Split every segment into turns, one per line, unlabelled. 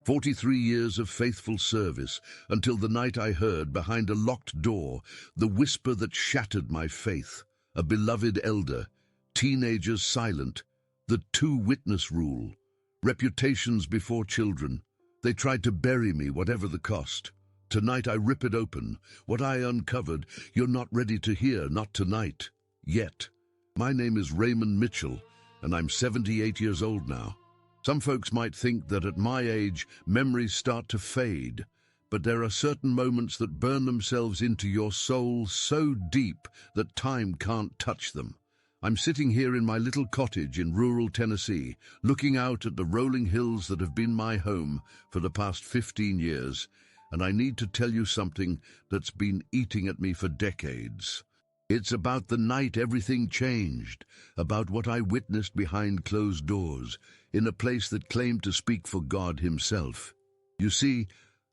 43 years of faithful service, until the night I heard, behind a locked door, the whisper that shattered my faith. A beloved elder, teenagers silent, the two-witness rule, reputations before children. They tried to bury me, whatever the cost. Tonight I rip it open. What I uncovered, you're not ready to hear, not tonight. Yet. My name is Raymond Mitchell, and I'm 78 years old now. Some folks might think that at my age, memories start to fade, but there are certain moments that burn themselves into your soul so deep that time can't touch them. I'm sitting here in my little cottage in rural Tennessee, looking out at the rolling hills that have been my home for the past 15 years, and I need to tell you something that's been eating at me for decades. It's about the night everything changed, about what I witnessed behind closed doors, in a place that claimed to speak for God himself. You see,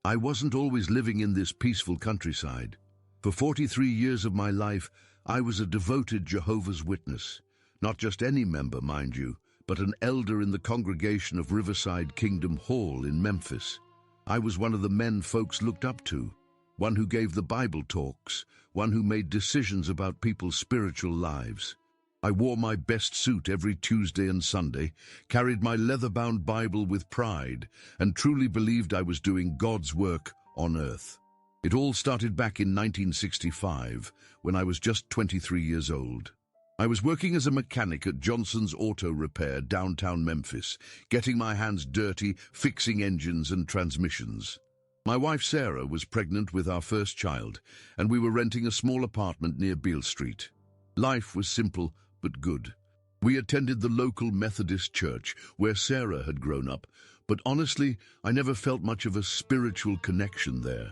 I wasn't always living in this peaceful countryside. For 43 years of my life, I was a devoted Jehovah's Witness. Not just any member, mind you, but an elder in the congregation of Riverside Kingdom Hall in Memphis. I was one of the men folks looked up to, one who gave the Bible talks, one who made decisions about people's spiritual lives. I wore my best suit every Tuesday and Sunday, carried my leather-bound Bible with pride, and truly believed I was doing God's work on earth. It all started back in 1965, when I was just 23 years old. I was working as a mechanic at Johnson's Auto Repair downtown Memphis, getting my hands dirty, fixing engines and transmissions. My wife Sarah was pregnant with our first child, and we were renting a small apartment near Beale Street. Life was simple but good. We attended the local Methodist church where Sarah had grown up, but honestly, I never felt much of a spiritual connection there.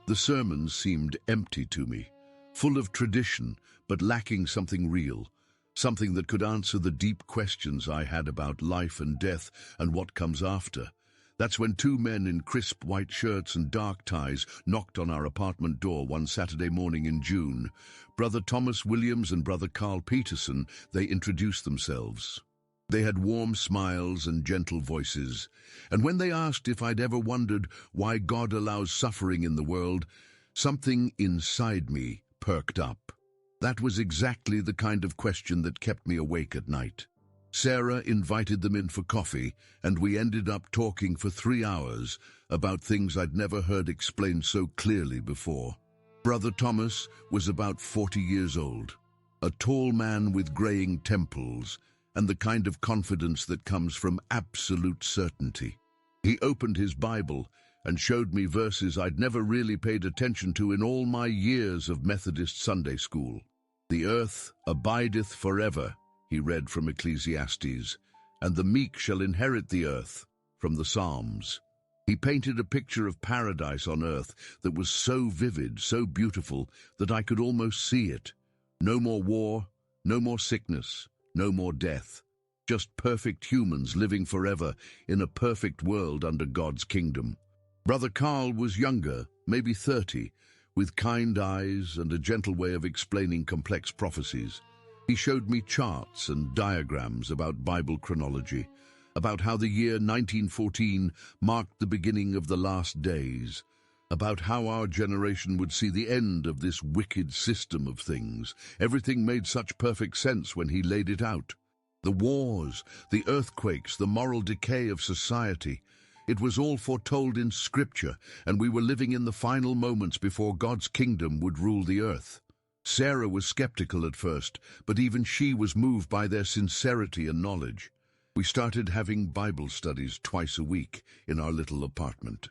The sermons seemed empty to me, full of tradition, but lacking something real, something that could answer the deep questions I had about life and death and what comes after. That's when two men in crisp white shirts and dark ties knocked on our apartment door one Saturday morning in June. Brother Thomas Williams and Brother Carl Peterson, they introduced themselves. They had warm smiles and gentle voices, and when they asked if I'd ever wondered why God allows suffering in the world, something inside me perked up. That was exactly the kind of question that kept me awake at night. Sarah invited them in for coffee, and we ended up talking for 3 hours about things I'd never heard explained so clearly before. Brother Thomas was about 40 years old, a tall man with graying temples, and the kind of confidence that comes from absolute certainty. He opened his Bible and showed me verses I'd never really paid attention to in all my years of Methodist Sunday school. "The earth abideth forever," he read from Ecclesiastes, "and the meek shall inherit the earth," from the Psalms. He painted a picture of paradise on earth that was so vivid, so beautiful, that I could almost see it. No more war, no more sickness, no more death. Just perfect humans living forever in a perfect world under God's kingdom. Brother Carl was younger, maybe 30, with kind eyes and a gentle way of explaining complex prophecies. He showed me charts and diagrams about Bible chronology, about how the year 1914 marked the beginning of the last days, about how our generation would see the end of this wicked system of things. Everything made such perfect sense when he laid it out. The wars, the earthquakes, the moral decay of society. It was all foretold in Scripture, and we were living in the final moments before God's kingdom would rule the earth. Sarah was skeptical at first, but even she was moved by their sincerity and knowledge. We started having Bible studies twice a week in our little apartment.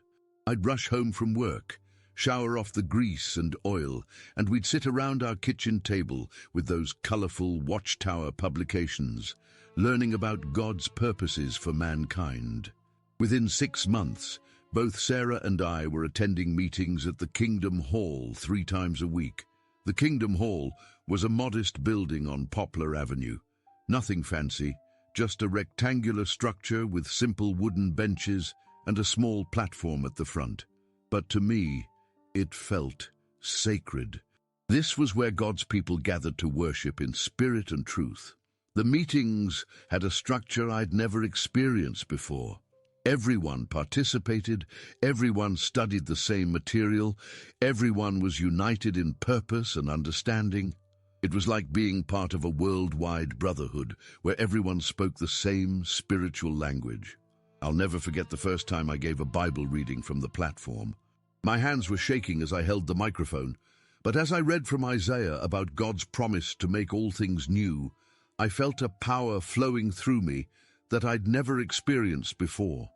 I'd rush home from work, shower off the grease and oil, and we'd sit around our kitchen table with those colorful Watchtower publications, learning about God's purposes for mankind. Within 6 months, both Sarah and I were attending meetings at the Kingdom Hall 3 times a week. The Kingdom Hall was a modest building on Poplar Avenue. Nothing fancy, just a rectangular structure with simple wooden benches and a small platform at the front. But to me, it felt sacred. This was where God's people gathered to worship in spirit and truth. The meetings had a structure I'd never experienced before. Everyone participated, everyone studied the same material, everyone was united in purpose and understanding. It was like being part of a worldwide brotherhood where everyone spoke the same spiritual language. I'll never forget the first time I gave a Bible reading from the platform. My hands were shaking as I held the microphone, but as I read from Isaiah about God's promise to make all things new, I felt a power flowing through me that I'd never experienced before.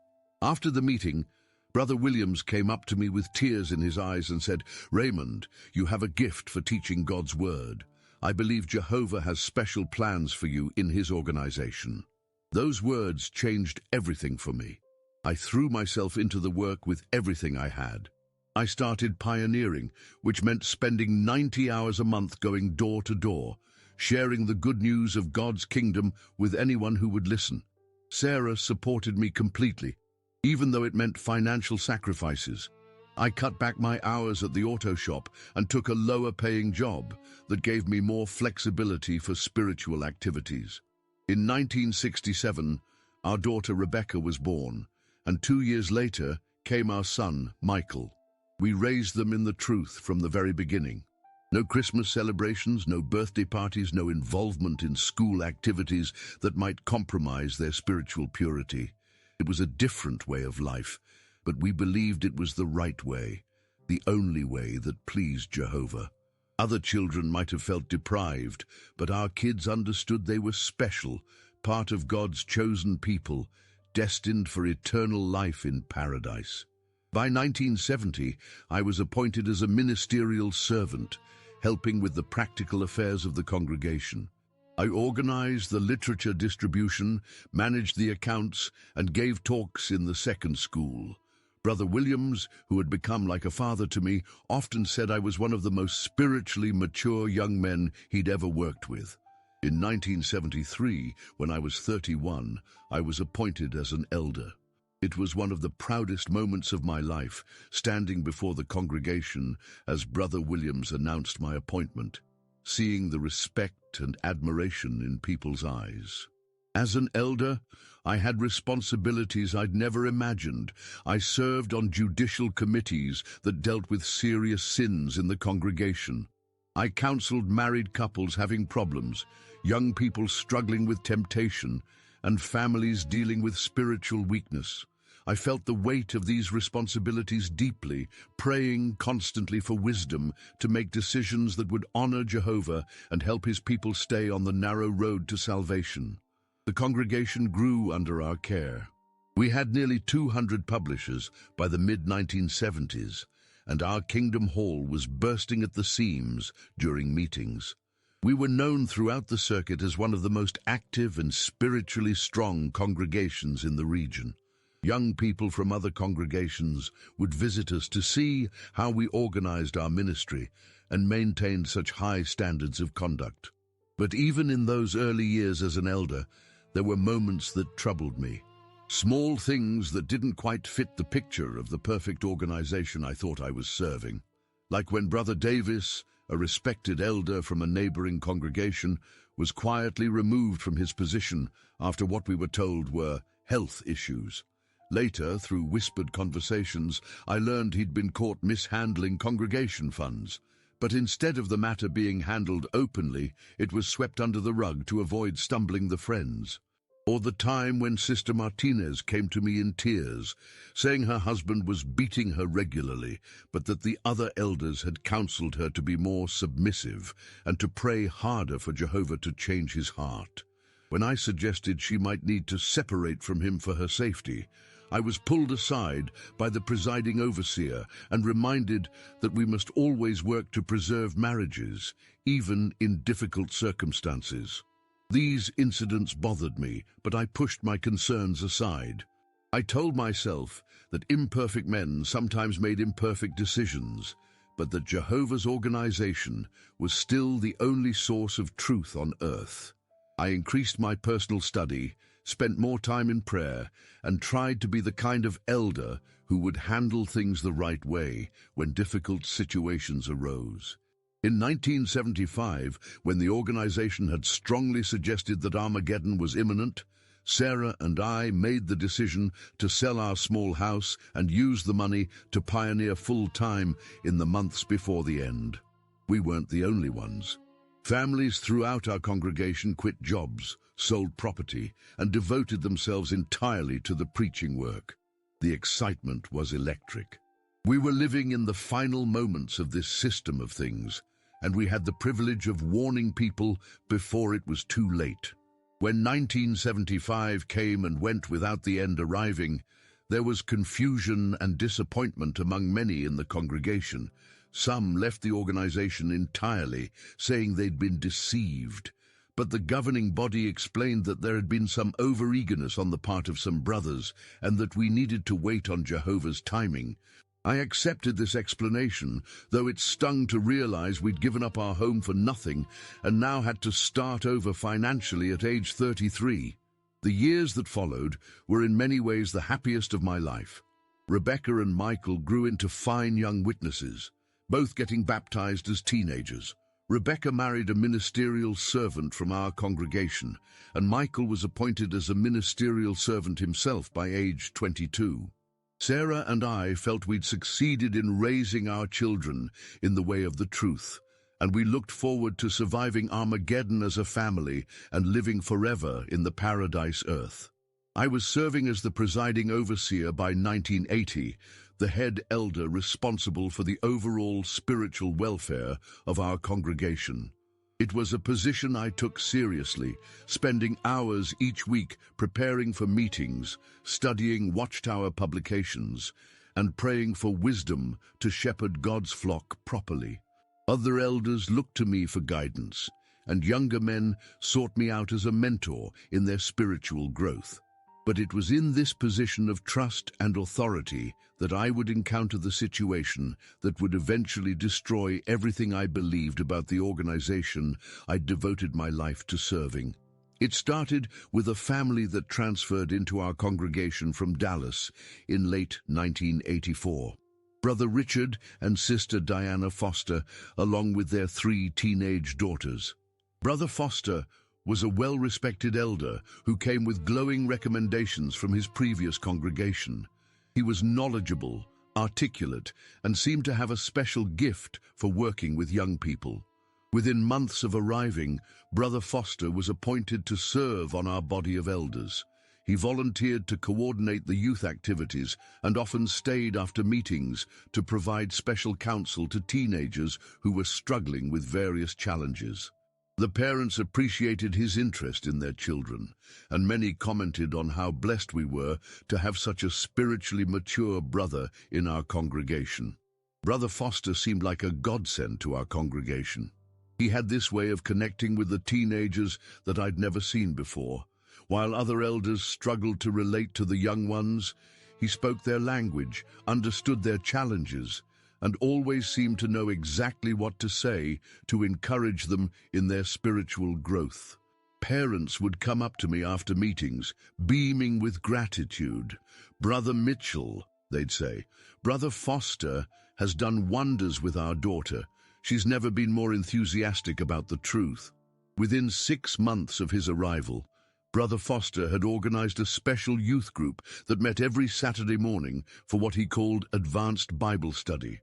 After the meeting, Brother Williams came up to me with tears in his eyes and said, "Raymond, you have a gift for teaching God's word. I believe Jehovah has special plans for you in his organization." Those words changed everything for me. I threw myself into the work with everything I had. I started pioneering, which meant spending 90 hours a month going door to door, sharing the good news of God's kingdom with anyone who would listen. Sarah supported me completely, even though it meant financial sacrifices. I cut back my hours at the auto shop and took a lower-paying job that gave me more flexibility for spiritual activities. In 1967, our daughter Rebecca was born, and 2 years later came our son, Michael. We raised them in the truth from the very beginning. No Christmas celebrations, no birthday parties, no involvement in school activities that might compromise their spiritual purity. It was a different way of life, but we believed it was the right way, the only way that pleased Jehovah. Other children might have felt deprived, but our kids understood they were special, part of God's chosen people, destined for eternal life in paradise. By 1970, I was appointed as a ministerial servant, helping with the practical affairs of the congregation. I organized the literature distribution, managed the accounts, and gave talks in the second school. Brother Williams, who had become like a father to me, often said I was one of the most spiritually mature young men he'd ever worked with. In 1973, when I was 31, I was appointed as an elder. It was one of the proudest moments of my life, standing before the congregation as Brother Williams announced my appointment, seeing the respect and admiration in people's eyes. As an elder, I had responsibilities I'd never imagined. I served on judicial committees that dealt with serious sins in the congregation. I counseled married couples having problems, young people struggling with temptation, and families dealing with spiritual weakness. I felt the weight of these responsibilities deeply, praying constantly for wisdom to make decisions that would honor Jehovah and help his people stay on the narrow road to salvation. The congregation grew under our care. We had nearly 200 publishers by the mid-1970s, and our Kingdom Hall was bursting at the seams during meetings. We were known throughout the circuit as one of the most active and spiritually strong congregations in the region. Young people from other congregations would visit us to see how we organized our ministry and maintained such high standards of conduct. But even in those early years as an elder, there were moments that troubled me. Small things that didn't quite fit the picture of the perfect organization I thought I was serving. Like when Brother Davis, a respected elder from a neighboring congregation, was quietly removed from his position after what we were told were health issues. Later, through whispered conversations, I learned he'd been caught mishandling congregation funds. But instead of the matter being handled openly, it was swept under the rug to avoid stumbling the friends. Or the time when Sister Martinez came to me in tears, saying her husband was beating her regularly, but that the other elders had counseled her to be more submissive and to pray harder for Jehovah to change his heart. When I suggested she might need to separate from him for her safety, I was pulled aside by the presiding overseer and reminded that we must always work to preserve marriages, even in difficult circumstances. These incidents bothered me, but I pushed my concerns aside. I told myself that imperfect men sometimes made imperfect decisions, but that Jehovah's organization was still the only source of truth on earth. I increased my personal study, spent more time in prayer, and tried to be the kind of elder who would handle things the right way when difficult situations arose. In 1975, when the organization had strongly suggested that Armageddon was imminent, Sarah and I made the decision to sell our small house and use the money to pioneer full-time in the months before the end. We weren't the only ones. Families throughout our congregation quit jobs, sold property, and devoted themselves entirely to the preaching work. The excitement was electric. We were living in the final moments of this system of things, and we had the privilege of warning people before it was too late. When 1975 came and went without the end arriving, there was confusion and disappointment among many in the congregation. Some left the organization entirely, saying they'd been deceived. But the governing body explained that there had been some over-eagerness on the part of some brothers and that we needed to wait on Jehovah's timing. I accepted this explanation, though it stung to realize we'd given up our home for nothing and now had to start over financially at age 33. The years that followed were in many ways the happiest of my life. Rebecca and Michael grew into fine young witnesses, both getting baptized as teenagers. Rebecca married a ministerial servant from our congregation, and Michael was appointed as a ministerial servant himself by age 22. Sarah and I felt we'd succeeded in raising our children in the way of the truth, and we looked forward to surviving Armageddon as a family and living forever in the paradise earth. I was serving as the presiding overseer by 1980, the head elder responsible for the overall spiritual welfare of our congregation. It was a position I took seriously, spending hours each week preparing for meetings, studying Watchtower publications, and praying for wisdom to shepherd God's flock properly. Other elders looked to me for guidance, and younger men sought me out as a mentor in their spiritual growth. But it was in this position of trust and authority that I would encounter the situation that would eventually destroy everything I believed about the organization I'd devoted my life to serving. It started with a family that transferred into our congregation from Dallas in late 1984. Brother Richard and Sister Diana Foster, along with their 3 teenage daughters. Brother Foster was a well-respected elder who came with glowing recommendations from his previous congregation. He was knowledgeable, articulate, and seemed to have a special gift for working with young people. Within months of arriving, Brother Foster was appointed to serve on our body of elders. He volunteered to coordinate the youth activities and often stayed after meetings to provide special counsel to teenagers who were struggling with various challenges. The parents appreciated his interest in their children, and many commented on how blessed we were to have such a spiritually mature brother in our congregation. Brother Foster seemed like a godsend to our congregation. He had this way of connecting with the teenagers that I'd never seen before. While other elders struggled to relate to the young ones, he spoke their language, understood their challenges, and always seemed to know exactly what to say to encourage them in their spiritual growth. Parents would come up to me after meetings, beaming with gratitude. "Brother Mitchell," they'd say, "Brother Foster has done wonders with our daughter. She's never been more enthusiastic about the truth." Within 6 months of his arrival, Brother Foster had organized a special youth group that met every Saturday morning for what he called advanced Bible study.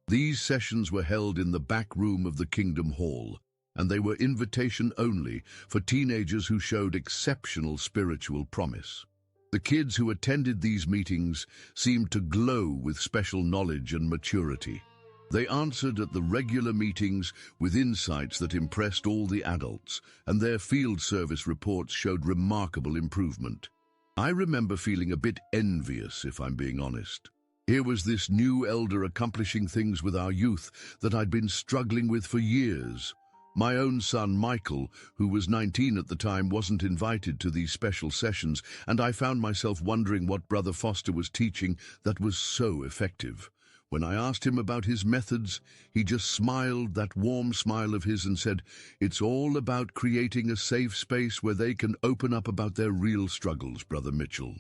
These sessions were held in the back room of the Kingdom Hall, and they were invitation only for teenagers who showed exceptional spiritual promise. The kids who attended these meetings seemed to glow with special knowledge and maturity. They answered at the regular meetings with insights that impressed all the adults, and their field service reports showed remarkable improvement. I remember feeling a bit envious, if I'm being honest. Here was this new elder accomplishing things with our youth that I'd been struggling with for years. My own son, Michael, who was 19 at the time, wasn't invited to these special sessions, and I found myself wondering what Brother Foster was teaching that was so effective. When I asked him about his methods, he just smiled that warm smile of his and said, "It's all about creating a safe space where they can open up about their real struggles, Brother Mitchell.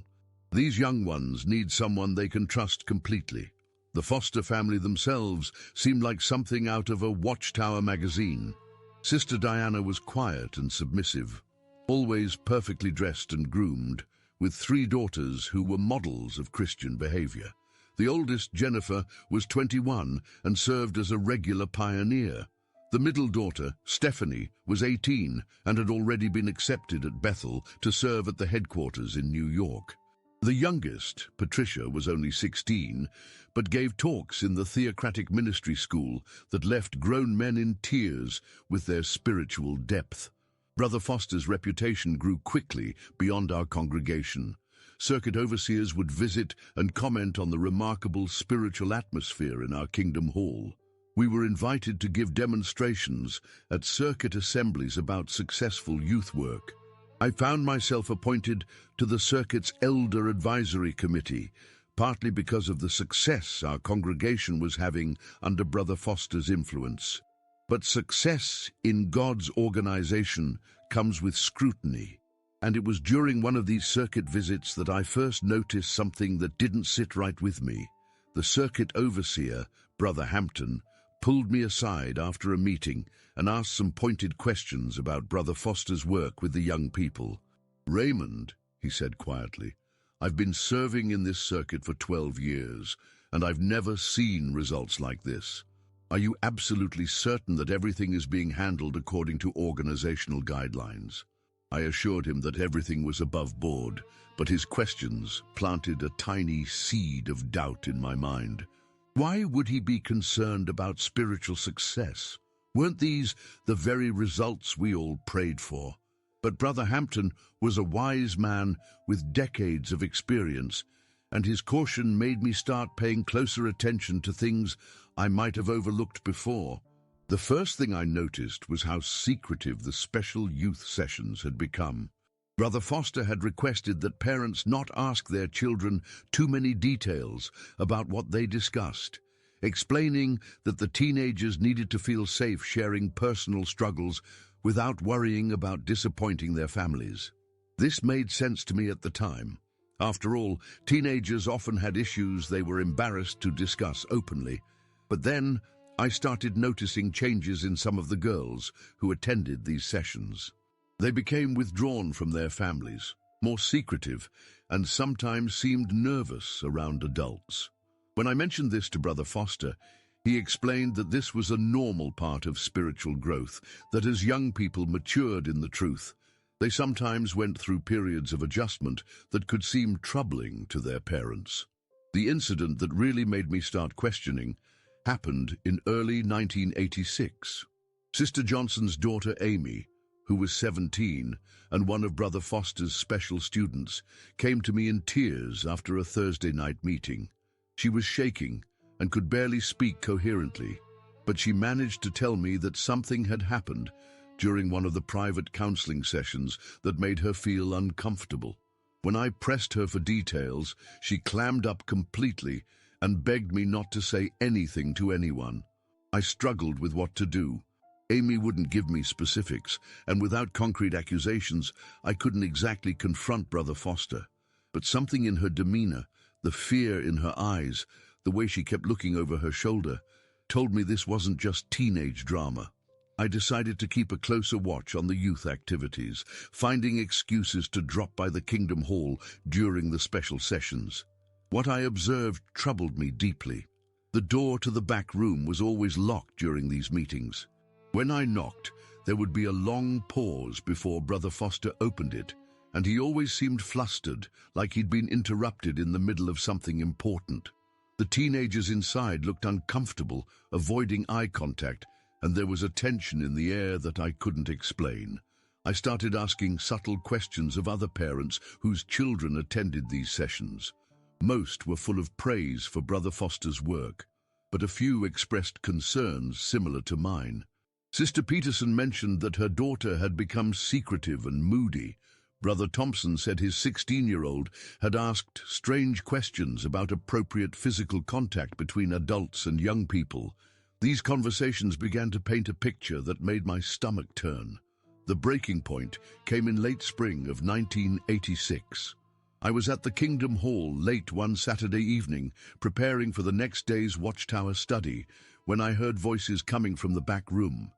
These young ones need someone they can trust completely." The Foster family themselves seemed like something out of a Watchtower magazine. Sister Diana was quiet and submissive. always perfectly dressed and groomed, with 3 daughters who were models of Christian behavior. The oldest, Jennifer, was 21 and served as a regular pioneer. The middle daughter, Stephanie, was 18 and had already been accepted at Bethel to serve at the headquarters in New York. The youngest, Patricia, was only 16, but gave talks in the theocratic ministry school that left grown men in tears with their spiritual depth. Brother Foster's reputation grew quickly beyond our congregation. Circuit overseers would visit and comment on the remarkable spiritual atmosphere in our Kingdom Hall. We were invited to give demonstrations at circuit assemblies about successful youth work. I found myself appointed to the circuit's Elder Advisory Committee, partly because of the success our congregation was having under Brother Foster's influence. But success in God's organization comes with scrutiny. And it was during one of these circuit visits that I first noticed something that didn't sit right with me. The circuit overseer, Brother Hampton, pulled me aside after a meeting and asked some pointed questions about Brother Foster's work with the young people. "Raymond," he said quietly, "I've been serving in this circuit for 12 years, and I've never seen results like this. Are you absolutely certain that everything is being handled according to organizational guidelines?" I assured him that everything was above board, but his questions planted a tiny seed of doubt in my mind. Why would he be concerned about spiritual success? Weren't these the very results we all prayed for? But Brother Hampton was a wise man with decades of experience, and his caution made me start paying closer attention to things I might have overlooked before. The first thing I noticed was how secretive the special youth sessions had become. Brother Foster had requested that parents not ask their children too many details about what they discussed, explaining that the teenagers needed to feel safe sharing personal struggles without worrying about disappointing their families. This made sense to me at the time. After all, teenagers often had issues they were embarrassed to discuss openly. But then I started noticing changes in some of the girls who attended these sessions. They became withdrawn from their families, more secretive, and sometimes seemed nervous around adults. When I mentioned this to Brother Foster, he explained that this was a normal part of spiritual growth, that as young people matured in the truth, they sometimes went through periods of adjustment that could seem troubling to their parents. The incident that really made me start questioning happened in early 1986. Sister Johnson's daughter Amy, who was 17 and one of Brother Foster's special students, came to me in tears after a Thursday night meeting. She was shaking and could barely speak coherently, but she managed to tell me that something had happened during one of the private counseling sessions that made her feel uncomfortable. When I pressed her for details, she clammed up completely and begged me not to say anything to anyone. I struggled with what to do. Amy wouldn't give me specifics, and without concrete accusations, I couldn't exactly confront Brother Foster. But something in her demeanor, the fear in her eyes, the way she kept looking over her shoulder, told me this wasn't just teenage drama. I decided to keep a closer watch on the youth activities, finding excuses to drop by the Kingdom Hall during the special sessions. What I observed troubled me deeply. The door to the back room was always locked during these meetings. When I knocked, there would be a long pause before Brother Foster opened it, and he always seemed flustered, like he'd been interrupted in the middle of something important. The teenagers inside looked uncomfortable, avoiding eye contact, and there was a tension in the air that I couldn't explain. I started asking subtle questions of other parents whose children attended these sessions. Most were full of praise for Brother Foster's work, but a few expressed concerns similar to mine. Sister Peterson mentioned that her daughter had become secretive and moody. Brother Thompson said his 16-year-old had asked strange questions about appropriate physical contact between adults and young people. These conversations began to paint a picture that made my stomach turn. The breaking point came in late spring of 1986. I was at the Kingdom Hall late one Saturday evening, preparing for the next day's Watchtower study, when I heard voices coming from the back room.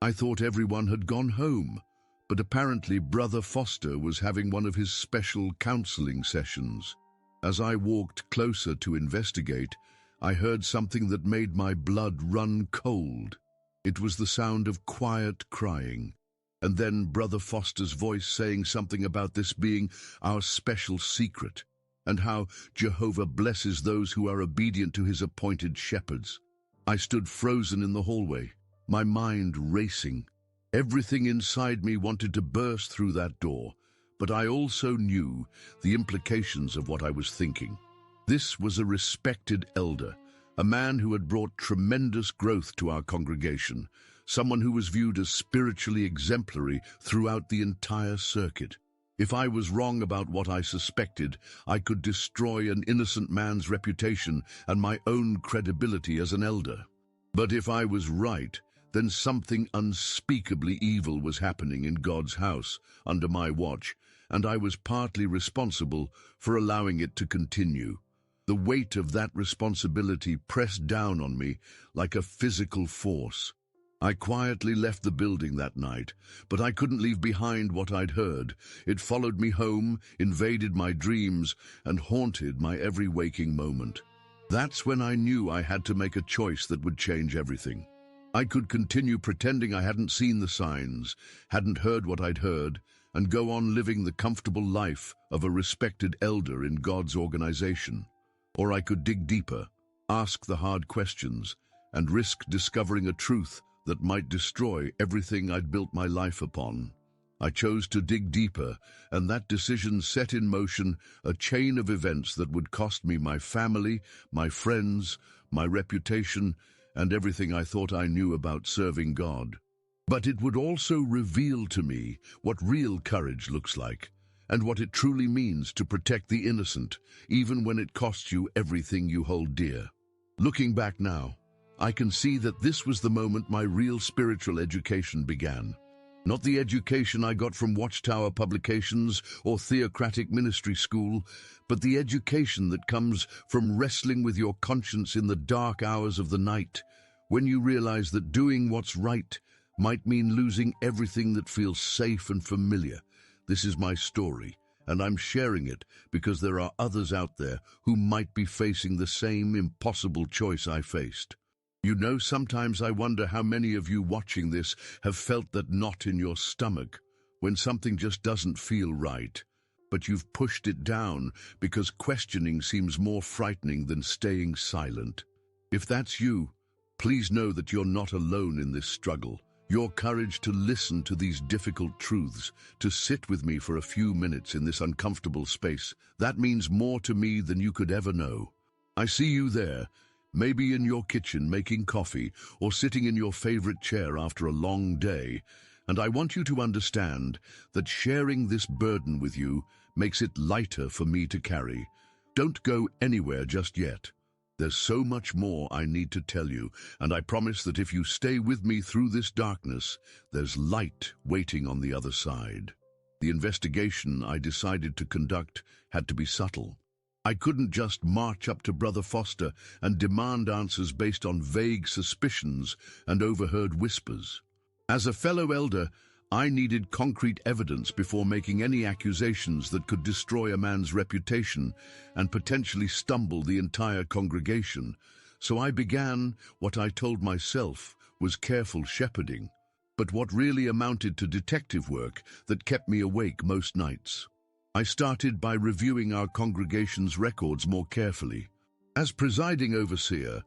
I thought everyone had gone home, But apparently Brother Foster was having one of his special counseling sessions. As I walked closer to investigate, I heard something that made my blood run cold. It was the sound of quiet crying, and then Brother Foster's voice saying something about this being our special secret, and how Jehovah blesses those who are obedient to his appointed shepherds. I stood frozen in the hallway, my mind racing. Everything inside me wanted to burst through that door, but I also knew the implications of what I was thinking. This was a respected elder, a man who had brought tremendous growth to our congregation, someone who was viewed as spiritually exemplary throughout the entire circuit. If I was wrong about what I suspected, I could destroy an innocent man's reputation and my own credibility as an elder. But if I was right, then something unspeakably evil was happening in God's house under my watch, and I was partly responsible for allowing it to continue. The weight of that responsibility pressed down on me like a physical force. I quietly left the building that night, but I couldn't leave behind what I'd heard. It followed me home, invaded my dreams, and haunted my every waking moment. That's when I knew I had to make a choice that would change everything. I could continue pretending I hadn't seen the signs, hadn't heard what I'd heard, and go on living the comfortable life of a respected elder in God's organization. Or I could dig deeper, ask the hard questions, and risk discovering a truth that might destroy everything I'd built my life upon. I chose to dig deeper, and that decision set in motion a chain of events that would cost me my family, my friends, my reputation, and everything I thought I knew about serving God. But it would also reveal to me what real courage looks like, and what it truly means to protect the innocent, even when it costs you everything you hold dear. Looking back now, I can see that this was the moment my real spiritual education began. Not the education I got from Watchtower publications or theocratic ministry school, but the education that comes from wrestling with your conscience in the dark hours of the night, when you realize that doing what's right might mean losing everything that feels safe and familiar. This is my story, and I'm sharing it because there are others out there who might be facing the same impossible choice I faced. You know, sometimes I wonder how many of you watching this have felt that knot in your stomach when something just doesn't feel right, but you've pushed it down because questioning seems more frightening than staying silent. If that's you, please know that you're not alone in this struggle. Your courage to listen to these difficult truths, to sit with me for a few minutes in this uncomfortable space, that means more to me than you could ever know. I see you there, maybe in your kitchen making coffee or sitting in your favorite chair after a long day, and I want you to understand that sharing this burden with you makes it lighter for me to carry. Don't go anywhere just yet. There's so much more I need to tell you, and I promise that if you stay with me through this darkness, there's light waiting on the other side. The investigation I decided to conduct had to be subtle. I couldn't just march up to Brother Foster and demand answers based on vague suspicions and overheard whispers. As a fellow elder, I needed concrete evidence before making any accusations that could destroy a man's reputation and potentially stumble the entire congregation. So I began what I told myself was careful shepherding, but what really amounted to detective work that kept me awake most nights. I started by reviewing our congregation's records more carefully. As presiding overseer,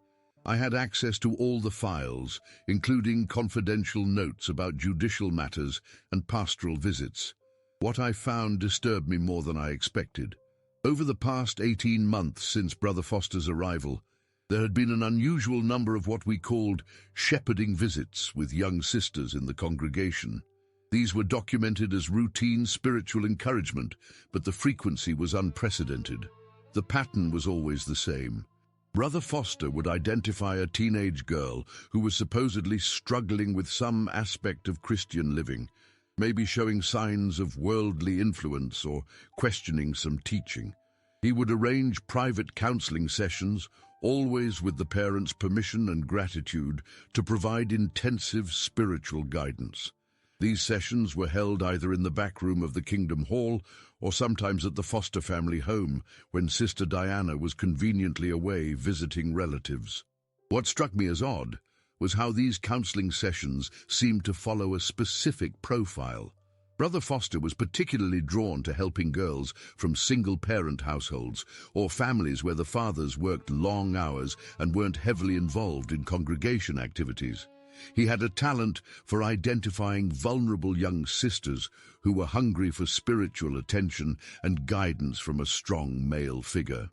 I had access to all the files, including confidential notes about judicial matters and pastoral visits. What I found disturbed me more than I expected. Over the past 18 months since Brother Foster's arrival, there had been an unusual number of what we called shepherding visits with young sisters in the congregation. These were documented as routine spiritual encouragement, but the frequency was unprecedented. The pattern was always the same. Brother Foster would identify a teenage girl who was supposedly struggling with some aspect of Christian living, maybe showing signs of worldly influence or questioning some teaching. He would arrange private counseling sessions, always with the parents' permission and gratitude, to provide intensive spiritual guidance. These sessions were held either in the back room of the Kingdom Hall or sometimes at the foster family home when Sister Diana was conveniently away visiting relatives. What struck me as odd was how these counseling sessions seemed to follow a specific profile. Brother Foster was particularly drawn to helping girls from single-parent households or families where the fathers worked long hours and weren't heavily involved in congregation activities. He had a talent for identifying vulnerable young sisters who were hungry for spiritual attention and guidance from a strong male figure.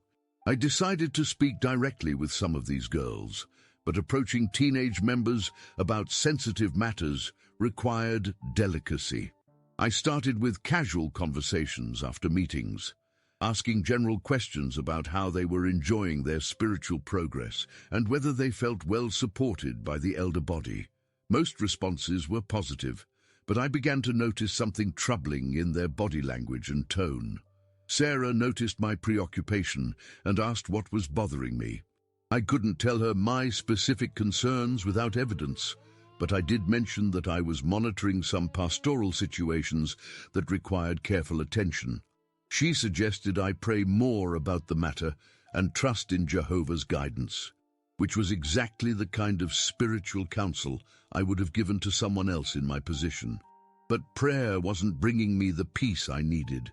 I decided to speak directly with some of these girls, but approaching teenage members about sensitive matters required delicacy. I started with casual conversations after meetings, asking general questions about how they were enjoying their spiritual progress and whether they felt well supported by the elder body. Most responses were positive, but I began to notice something troubling in their body language and tone. Sarah noticed my preoccupation and asked what was bothering me. I couldn't tell her my specific concerns without evidence, but I did mention that I was monitoring some pastoral situations that required careful attention. She suggested I pray more about the matter and trust in Jehovah's guidance, which was exactly the kind of spiritual counsel I would have given to someone else in my position. But prayer wasn't bringing me the peace I needed.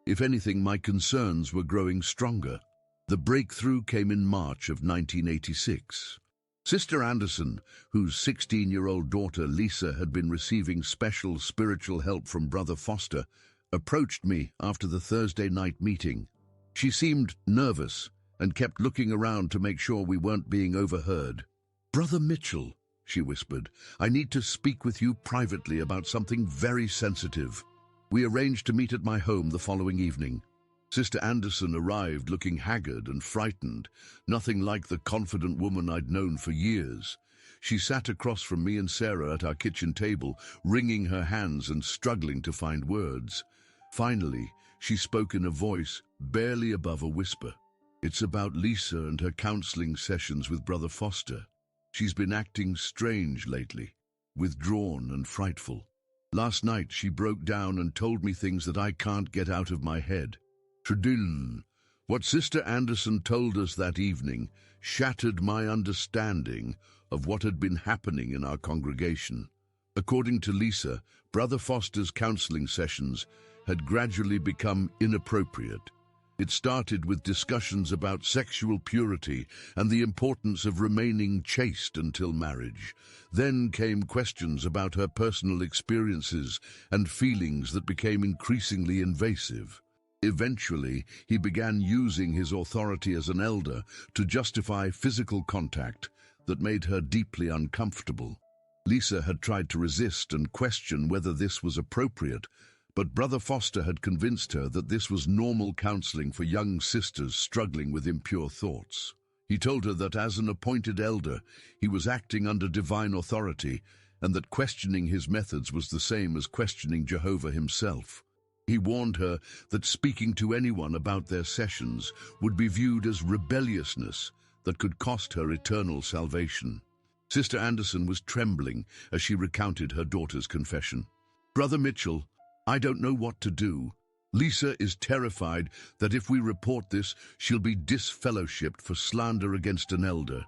If anything, my concerns were growing stronger. The breakthrough came in March of 1986. Sister Anderson, whose 16-year-old daughter Lisa had been receiving special spiritual help from Brother Foster, approached me after the Thursday night meeting. She seemed nervous and kept looking around to make sure we weren't being overheard. "Brother Mitchell," she whispered, "I need to speak with you privately about something very sensitive." We arranged to meet at my home the following evening. Sister Anderson arrived looking haggard and frightened, nothing like the confident woman I'd known for years. She sat across from me and Sarah at our kitchen table, wringing her hands and struggling to find words. Finally, she spoke in a voice barely above a whisper. "It's about Lisa and her counseling sessions with Brother Foster. She's been acting strange lately, withdrawn and frightful. Last night she broke down and told me things that I can't get out of my head." Tredun. What Sister Anderson told us that evening shattered my understanding of what had been happening in our congregation. According to Lisa, Brother Foster's counseling sessions had gradually become inappropriate. It started with discussions about sexual purity and the importance of remaining chaste until marriage. Then came questions about her personal experiences and feelings that became increasingly invasive. Eventually, he began using his authority as an elder to justify physical contact that made her deeply uncomfortable. Lisa had tried to resist and question whether this was appropriate, but Brother Foster had convinced her that this was normal counseling for young sisters struggling with impure thoughts. He told her that as an appointed elder, he was acting under divine authority, and that questioning his methods was the same as questioning Jehovah himself. He warned her that speaking to anyone about their sessions would be viewed as rebelliousness that could cost her eternal salvation. Sister Anderson was trembling as she recounted her daughter's confession. "Brother Mitchell, I don't know what to do. Lisa is terrified that if we report this, she'll be disfellowshipped for slander against an elder.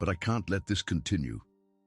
But I can't let this continue.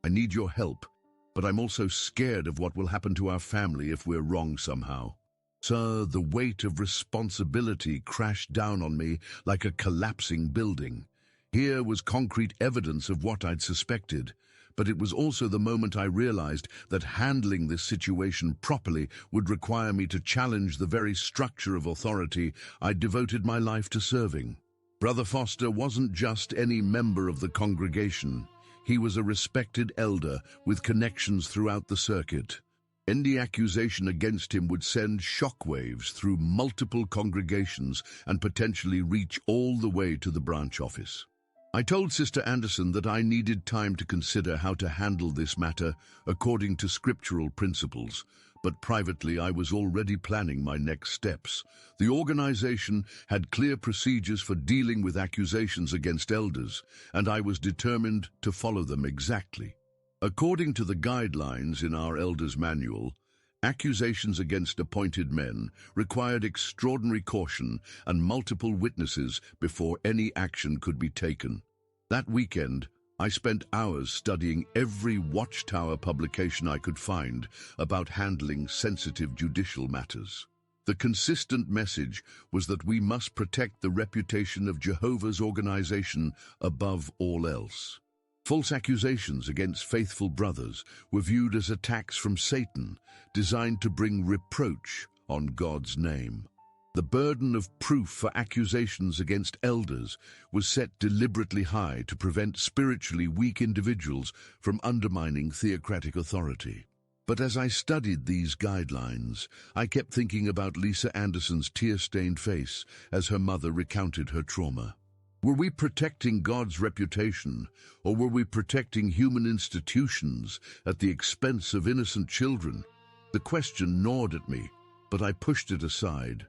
I need your help, but I'm also scared of what will happen to our family if we're wrong somehow." Sir, the weight of responsibility crashed down on me like a collapsing building. Here was concrete evidence of what I'd suspected, but it was also the moment I realized that handling this situation properly would require me to challenge the very structure of authority I'd devoted my life to serving. Brother Foster wasn't just any member of the congregation. He was a respected elder with connections throughout the circuit. Any accusation against him would send shockwaves through multiple congregations and potentially reach all the way to the branch office. I told Sister Anderson that I needed time to consider how to handle this matter according to scriptural principles, but privately I was already planning my next steps. The organization had clear procedures for dealing with accusations against elders, and I was determined to follow them exactly. According to the guidelines in our Elders Manual, Accusations against appointed men required extraordinary caution and multiple witnesses before any action could be taken. That weekend, I spent hours studying every Watchtower publication I could find about handling sensitive judicial matters. The consistent message was that we must protect the reputation of Jehovah's organization above all else. False accusations against faithful brothers were viewed as attacks from Satan, designed to bring reproach on God's name. The burden of proof for accusations against elders was set deliberately high to prevent spiritually weak individuals from undermining theocratic authority. But as I studied these guidelines, I kept thinking about Lisa Anderson's tear-stained face as her mother recounted her trauma. Were we protecting God's reputation, or were we protecting human institutions at the expense of innocent children? The question gnawed at me, but I pushed it aside.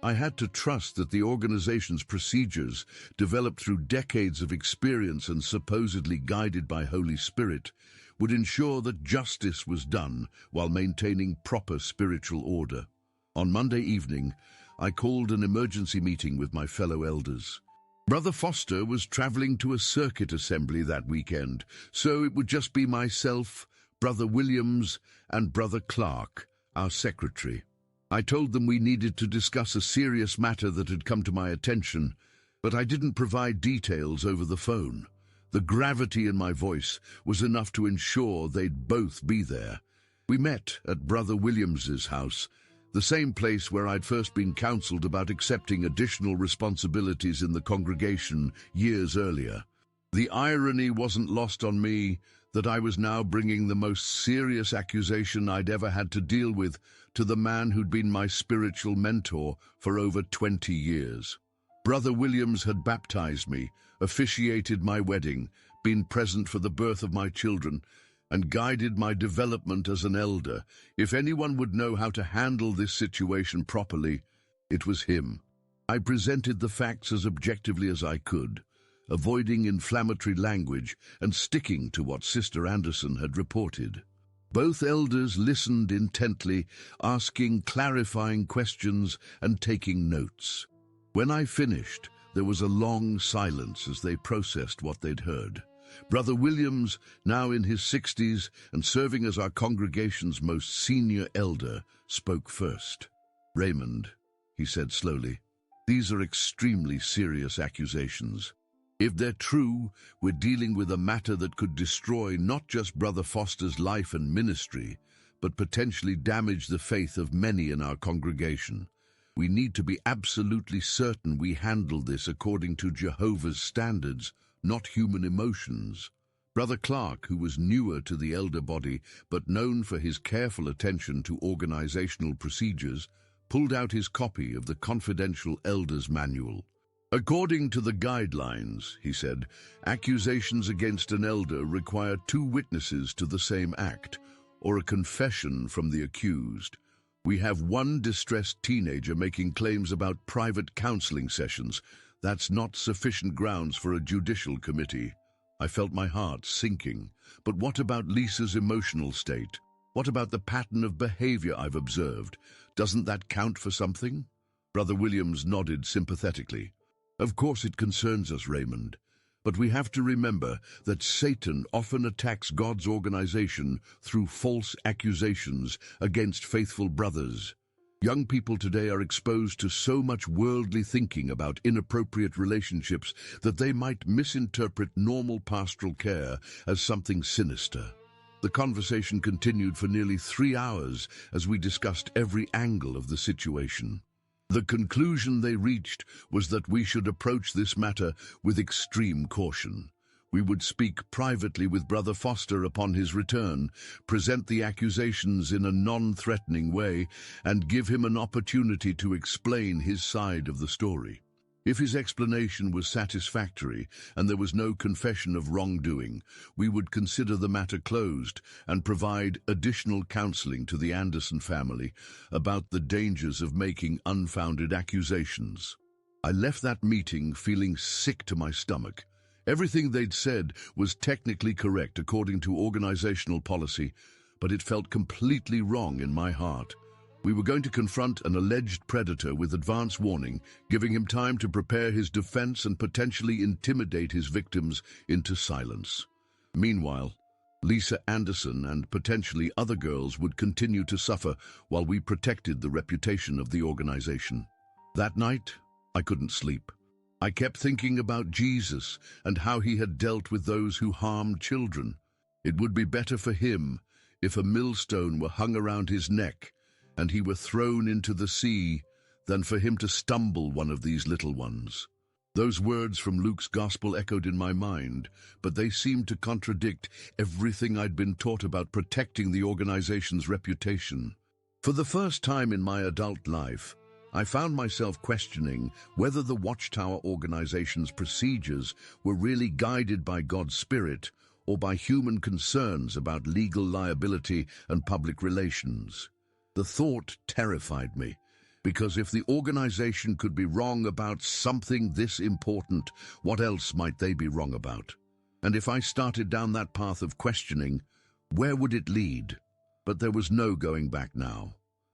I had to trust that the organization's procedures, developed through decades of experience and supposedly guided by Holy Spirit, would ensure that justice was done while maintaining proper spiritual order. On Monday evening, I called an emergency meeting with my fellow elders. Brother Foster was traveling to a circuit assembly that weekend, so it would just be myself, Brother Williams, and Brother Clark, our secretary. I told them we needed to discuss a serious matter that had come to my attention, but I didn't provide details over the phone. The gravity in my voice was enough to ensure they'd both be there. We met at Brother Williams's house, the same place where I'd first been counseled about accepting additional responsibilities in the congregation years earlier. The irony wasn't lost on me that I was now bringing the most serious accusation I'd ever had to deal with to the man who'd been my spiritual mentor for over 20 years. Brother Williams had baptized me, officiated my wedding, been present for the birth of my children, and guided my development as an elder. If anyone would know how to handle this situation properly, it was him. I presented the facts as objectively as I could, avoiding inflammatory language and sticking to what Sister Anderson had reported. Both elders listened intently, asking clarifying questions and taking notes. When I finished, there was a long silence as they processed what they'd heard. Brother Williams, now in his 60s and serving as our congregation's most senior elder, spoke first. "Raymond," he said slowly, "these are extremely serious accusations. If they're true, we're dealing with a matter that could destroy not just Brother Foster's life and ministry, but potentially damage the faith of many in our congregation. We need to be absolutely certain we handle this according to Jehovah's standards, not human emotions." Brother Clark, who was newer to the elder body but known for his careful attention to organizational procedures, pulled out his copy of the confidential Elder's Manual. "According to the guidelines," he said, "accusations against an elder require 2 witnesses to the same act, or a confession from the accused. We have one distressed teenager making claims about private counseling sessions. That's not sufficient grounds for a judicial committee." I felt my heart sinking. But what about Lisa's emotional state? What about the pattern of behavior I've observed? Doesn't that count for something? Brother Williams nodded sympathetically. "Of course it concerns us, Raymond. But we have to remember that Satan often attacks God's organization through false accusations against faithful brothers. Young people today are exposed to so much worldly thinking about inappropriate relationships that they might misinterpret normal pastoral care as something sinister." The conversation continued for nearly 3 hours as we discussed every angle of the situation. The conclusion they reached was that we should approach this matter with extreme caution. We would speak privately with Brother Foster upon his return, present the accusations in a non-threatening way, and give him an opportunity to explain his side of the story. If his explanation was satisfactory and there was no confession of wrongdoing, we would consider the matter closed and provide additional counseling to the Anderson family about the dangers of making unfounded accusations. I left that meeting feeling sick to my stomach. Everything they'd said was technically correct according to organizational policy, but it felt completely wrong in my heart. We were going to confront an alleged predator with advance warning, giving him time to prepare his defense and potentially intimidate his victims into silence. Meanwhile, Lisa Anderson and potentially other girls would continue to suffer while we protected the reputation of the organization. That night, I couldn't sleep. I kept thinking about Jesus and how he had dealt with those who harmed children. It would be better for him if a millstone were hung around his neck and he were thrown into the sea than for him to stumble one of these little ones. Those words from Luke's gospel echoed in my mind, but they seemed to contradict everything I'd been taught about protecting the organization's reputation. For the first time in my adult life, I found myself questioning whether the Watchtower organization's procedures were really guided by God's Spirit or by human concerns about legal liability and public relations. The thought terrified me, because if the organization could be wrong about something this important, what else might they be wrong about? And if I started down that path of questioning, where would it lead? But there was no going back now.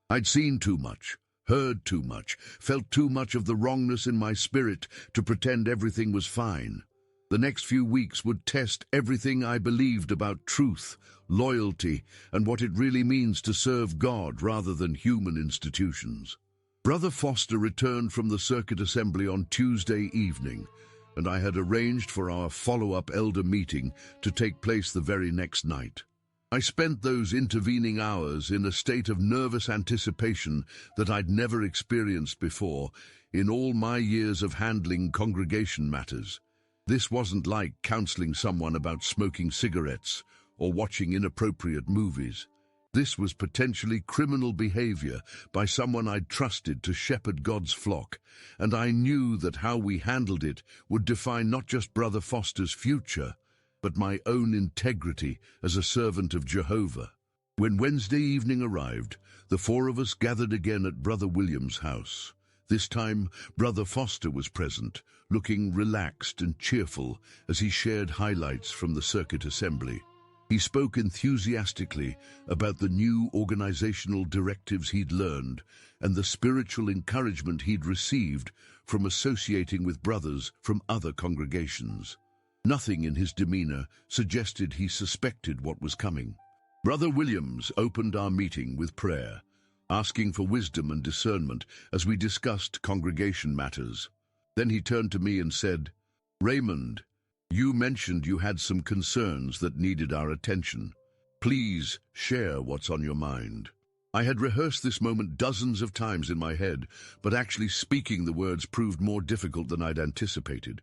I'd seen too much, heard too much, felt too much of the wrongness in my spirit to pretend everything was fine. The next few weeks would test everything I believed about truth, loyalty, and what it really means to serve God rather than human institutions. Brother Foster returned from the circuit assembly on Tuesday evening, and I had arranged for our follow-up elder meeting to take place the very next night. I spent those intervening hours in a state of nervous anticipation that I'd never experienced before in all my years of handling congregation matters. This wasn't like counseling someone about smoking cigarettes or watching inappropriate movies. This was potentially criminal behavior by someone I'd trusted to shepherd God's flock, and I knew that how we handled it would define not just Brother Foster's future, but my own integrity as a servant of Jehovah. When Wednesday evening arrived, the four of us gathered again at Brother Williams' house. This time, Brother Foster was present, looking relaxed and cheerful as he shared highlights from the circuit assembly. He spoke enthusiastically about the new organizational directives he'd learned and the spiritual encouragement he'd received from associating with brothers from other congregations. Nothing in his demeanor suggested he suspected what was coming. Brother Williams opened our meeting with prayer, asking for wisdom and discernment as we discussed congregation matters. Then he turned to me and said, "Raymond, you mentioned you had some concerns that needed our attention. Please share what's on your mind." I had rehearsed this moment dozens of times in my head, but actually speaking the words proved more difficult than I'd anticipated.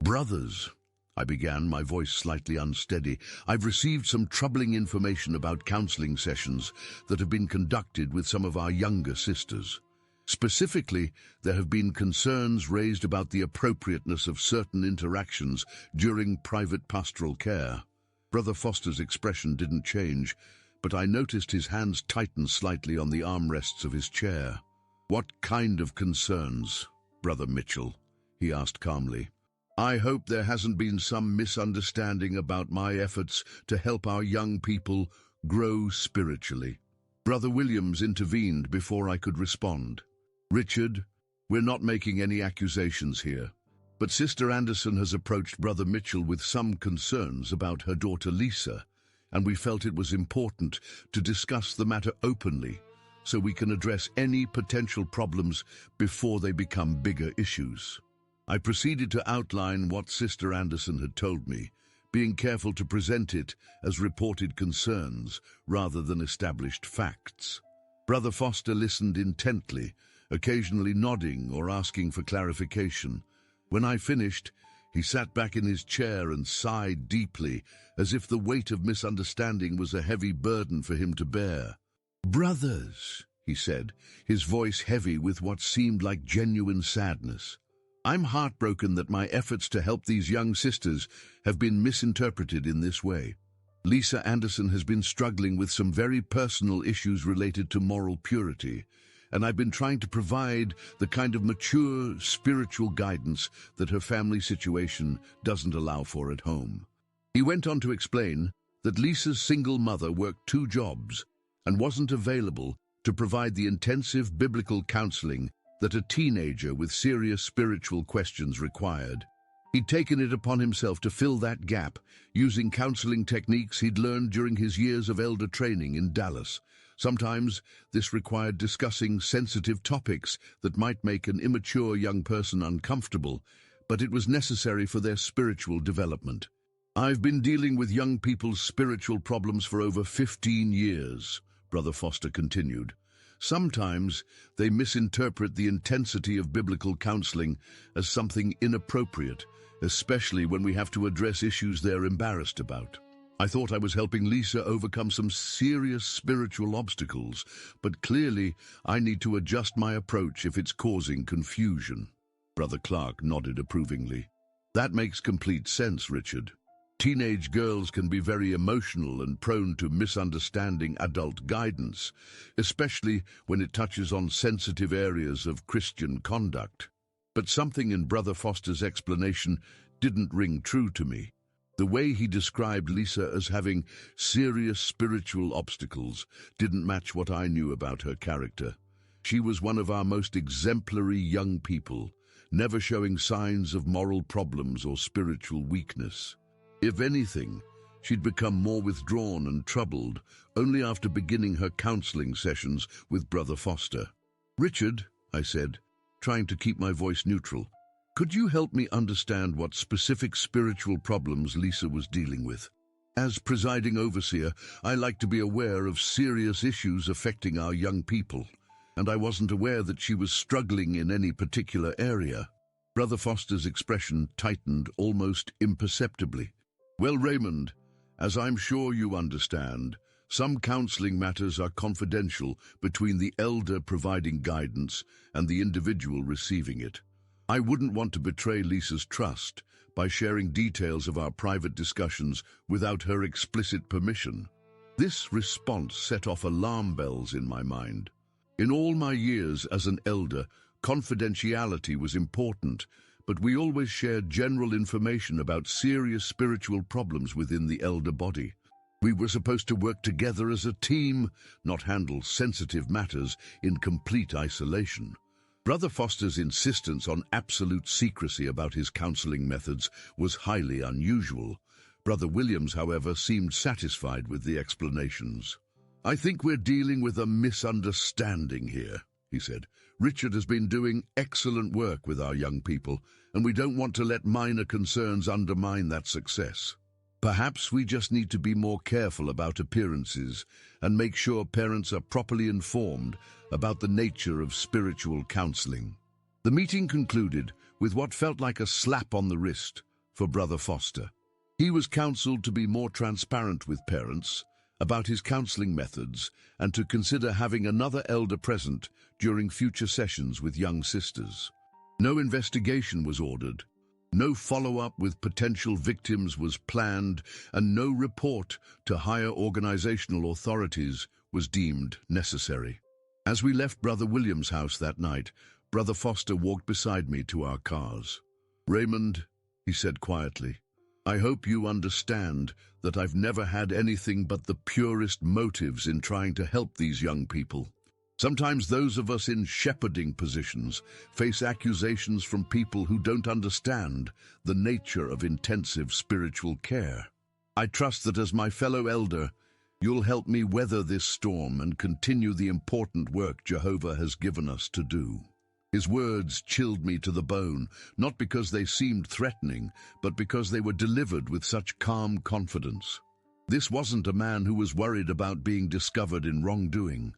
"Brothers," I began, my voice slightly unsteady, "I've received some troubling information about counseling sessions that have been conducted with some of our younger sisters. Specifically, there have been concerns raised about the appropriateness of certain interactions during private pastoral care." Brother Foster's expression didn't change, but I noticed his hands tighten slightly on the armrests of his chair. "What kind of concerns, Brother Mitchell?" he asked calmly. "I hope there hasn't been some misunderstanding about my efforts to help our young people grow spiritually." Brother Williams intervened before I could respond. "Richard, we're not making any accusations here, but Sister Anderson has approached Brother Mitchell with some concerns about her daughter Lisa, and we felt it was important to discuss the matter openly so we can address any potential problems before they become bigger issues." I proceeded to outline what Sister Anderson had told me, being careful to present it as reported concerns rather than established facts. Brother Foster listened intently, occasionally nodding or asking for clarification. When I finished, he sat back in his chair and sighed deeply, as if the weight of misunderstanding was a heavy burden for him to bear. "Brothers," he said, his voice heavy with what seemed like genuine sadness, "I'm heartbroken that my efforts to help these young sisters have been misinterpreted in this way. Lisa Anderson has been struggling with some very personal issues related to moral purity, and I've been trying to provide the kind of mature spiritual guidance that her family situation doesn't allow for at home." He went on to explain that Lisa's single mother worked 2 jobs and wasn't available to provide the intensive biblical counseling that a teenager with serious spiritual questions required. He'd taken it upon himself to fill that gap using counseling techniques he'd learned during his years of elder training in Dallas. Sometimes this required discussing sensitive topics that might make an immature young person uncomfortable, but it was necessary for their spiritual development. "I've been dealing with young people's spiritual problems for over 15 years, Brother Foster continued. Sometimes they misinterpret the intensity of biblical counseling as something inappropriate, especially when we have to address issues they're embarrassed about. I thought I was helping Lisa overcome some serious spiritual obstacles, but clearly I need to adjust my approach if it's causing confusion." Brother Clark nodded approvingly. "That makes complete sense, Richard. Teenage girls can be very emotional and prone to misunderstanding adult guidance, especially when it touches on sensitive areas of Christian conduct. But something in Brother Foster's explanation didn't ring true to me. The way he described Lisa as having serious spiritual obstacles didn't match what I knew about her character. She was one of our most exemplary young people, never showing signs of moral problems or spiritual weakness. If anything, she'd become more withdrawn and troubled only after beginning her counseling sessions with Brother Foster. "Richard," I said, trying to keep my voice neutral, "could you help me understand what specific spiritual problems Lisa was dealing with? As presiding overseer, I like to be aware of serious issues affecting our young people, and I wasn't aware that she was struggling in any particular area." Brother Foster's expression tightened almost imperceptibly. "Well, Raymond, as I'm sure you understand, some counseling matters are confidential between the elder providing guidance and the individual receiving it. I wouldn't want to betray Lisa's trust by sharing details of our private discussions without her explicit permission." This response set off alarm bells in my mind. In all my years as an elder, confidentiality was important, but we always shared general information about serious spiritual problems within the elder body. We were supposed to work together as a team, not handle sensitive matters in complete isolation. Brother Foster's insistence on absolute secrecy about his counseling methods was highly unusual. Brother Williams, however, seemed satisfied with the explanations. "I think we're dealing with a misunderstanding here," he said. "Richard has been doing excellent work with our young people, and we don't want to let minor concerns undermine that success. Perhaps we just need to be more careful about appearances and make sure parents are properly informed about the nature of spiritual counseling." The meeting concluded with what felt like a slap on the wrist for Brother Foster. He was counseled to be more transparent with parents about his counseling methods and to consider having another elder present during future sessions with young sisters. No investigation was ordered, no follow-up with potential victims was planned, and no report to higher organizational authorities was deemed necessary. As we left Brother Williams' house that night, Brother Foster walked beside me to our cars. "Raymond," he said quietly, "I hope you understand that I've never had anything but the purest motives in trying to help these young people. Sometimes those of us in shepherding positions face accusations from people who don't understand the nature of intensive spiritual care. I trust that as my fellow elder, you'll help me weather this storm and continue the important work Jehovah has given us to do." His words chilled me to the bone, not because they seemed threatening, but because they were delivered with such calm confidence. This wasn't a man who was worried about being discovered in wrongdoing.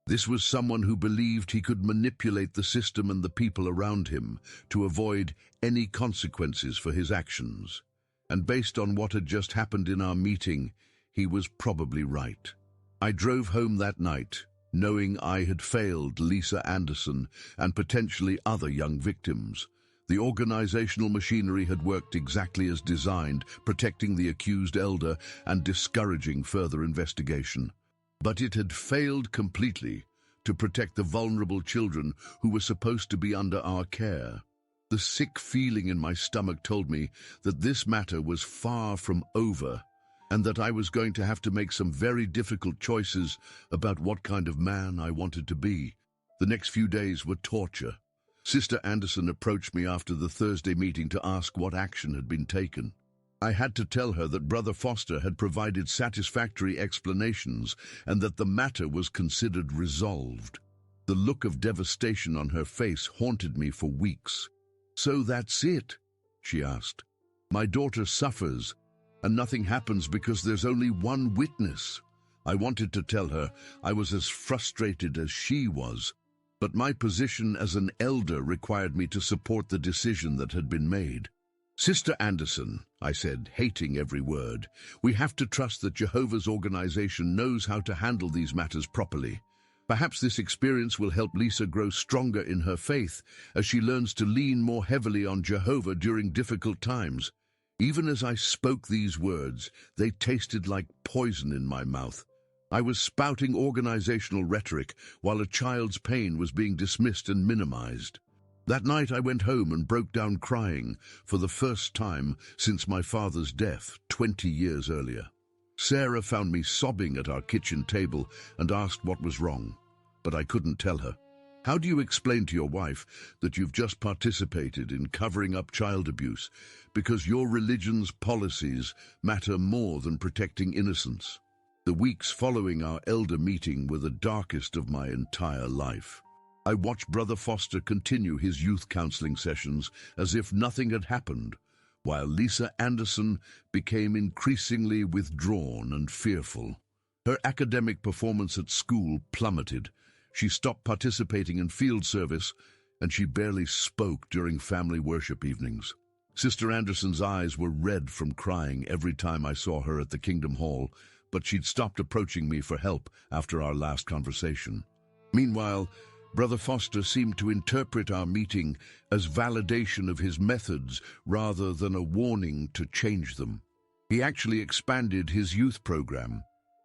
This was someone who believed he could manipulate the system and the people around him to avoid any consequences for his actions. And based on what had just happened in our meeting, he was probably right. I drove home that night, knowing I had failed Lisa Anderson and potentially other young victims. The organizational machinery had worked exactly as designed, protecting the accused elder and discouraging further investigation. But it had failed completely to protect the vulnerable children who were supposed to be under our care. The sick feeling in my stomach told me that this matter was far from over, and that I was going to have to make some very difficult choices about what kind of man I wanted to be. The next few days were torture. Sister Anderson approached me after the Thursday meeting to ask what action had been taken. I had to tell her that Brother Foster had provided satisfactory explanations and that the matter was considered resolved. The look of devastation on her face haunted me for weeks. "So that's it?" she asked. "My daughter suffers, and nothing happens because there's only one witness." I wanted to tell her I was as frustrated as she was, but my position as an elder required me to support the decision that had been made. "Sister Anderson," I said, hating every word, "we have to trust that Jehovah's organization knows how to handle these matters properly. Perhaps this experience will help Lisa grow stronger in her faith as she learns to lean more heavily on Jehovah during difficult times." Even as I spoke these words, they tasted like poison in my mouth. I was spouting organizational rhetoric while a child's pain was being dismissed and minimized. That night I went home and broke down crying for the first time since my father's death 20 years earlier. Sarah found me sobbing at our kitchen table and asked what was wrong, but I couldn't tell her. "How do you explain to your wife that you've just participated in covering up child abuse because your religion's policies matter more than protecting innocence?" The weeks following our elder meeting were the darkest of my entire life. I watched Brother Foster continue his youth counseling sessions as if nothing had happened, while Lisa Anderson became increasingly withdrawn and fearful. Her academic performance at school plummeted. She stopped participating in field service, and she barely spoke during family worship evenings. Sister Anderson's eyes were red from crying every time I saw her at the Kingdom Hall, but she'd stopped approaching me for help after our last conversation. Meanwhile, Brother Foster seemed to interpret our meeting as validation of his methods rather than a warning to change them. He actually expanded his youth program,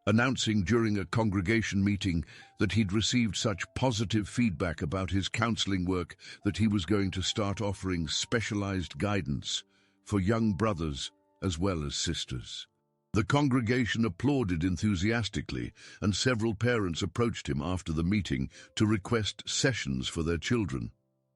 announcing during a congregation meeting that he'd received such positive feedback about his counseling work that he was going to start offering specialized guidance for young brothers as well as sisters. The congregation applauded enthusiastically, and several parents approached him after the meeting to request sessions for their children.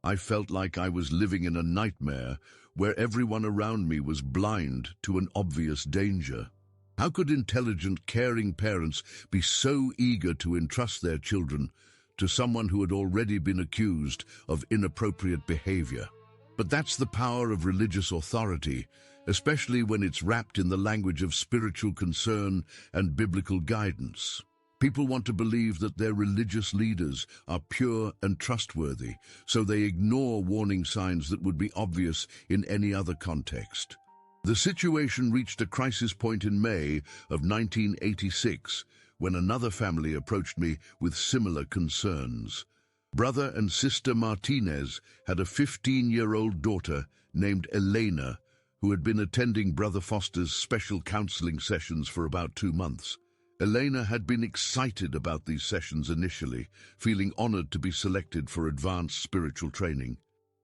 I felt like I was living in a nightmare where everyone around me was blind to an obvious danger. How could intelligent, caring parents be so eager to entrust their children to someone who had already been accused of inappropriate behavior? But that's the power of religious authority, especially when it's wrapped in the language of spiritual concern and biblical guidance. People want to believe that their religious leaders are pure and trustworthy, so they ignore warning signs that would be obvious in any other context. The situation reached a crisis point in May of 1986, when another family approached me with similar concerns. Brother and Sister Martinez had a 15-year-old daughter named Elena, who had been attending Brother Foster's special counseling sessions for about 2 months. Elena had been excited about these sessions initially, feeling honored to be selected for advanced spiritual training.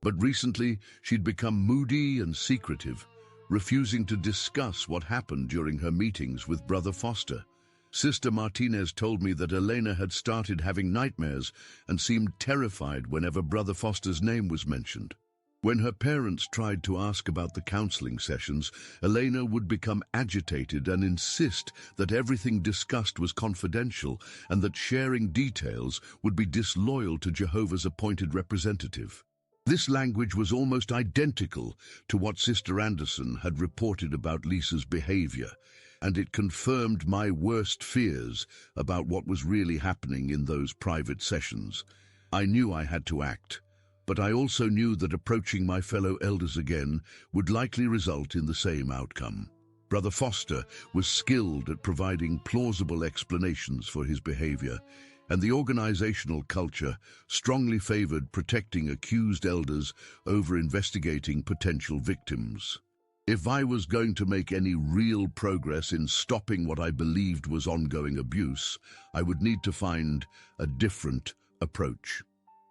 But recently, she'd become moody and secretive, refusing to discuss what happened during her meetings with Brother Foster. Sister Martinez told me that Elena had started having nightmares and seemed terrified whenever Brother Foster's name was mentioned. When her parents tried to ask about the counseling sessions, Elena would become agitated and insist that everything discussed was confidential and that sharing details would be disloyal to Jehovah's appointed representative. This language was almost identical to what Sister Anderson had reported about Lisa's behavior, and it confirmed my worst fears about what was really happening in those private sessions. I knew I had to act, but I also knew that approaching my fellow elders again would likely result in the same outcome. Brother Foster was skilled at providing plausible explanations for his behavior, and the organizational culture strongly favored protecting accused elders over investigating potential victims. If I was going to make any real progress in stopping what I believed was ongoing abuse, I would need to find a different approach.